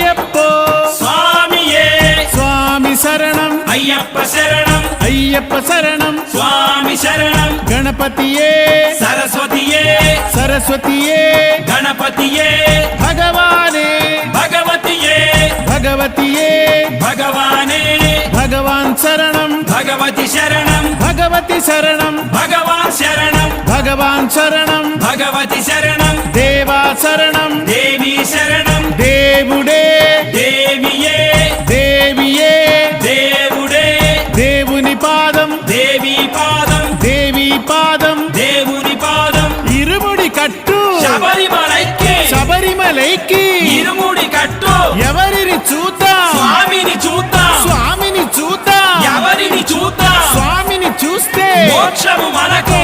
అయ్యప్పో స్వామియే స్వామి శరణం అయ్యప్ప శరణం అయ్యప్ప శరణం స్వామి శరణం గణపతియే సరస్వతియే సరస్వతియే గణపతియే భగవానే భగవతియే భగవతియే భగవానే భగవాన్ శరణం భగవతి శరణం భగవతి శరణం భగవాన్ శరణం భగవాన్ శరణం భగవతి శరణం దేవా శరణం దేవి శరణం దేవుడే దేవియే దేవియే దేవుడే దేవుని పాదం దేవి పాదం దేవి పాదం దేవుని పాదం ఇరుముడి కట్టు శబరిమలైకి శబరిమలైకి ఇరుముడి కట్టు ఎవరిని చూద్దాం స్వామిని చూద్దాం స్వామిని చూద్దాం ఎవరిని చూద్దాం స్వామిని చూస్తే మోక్షము మనకు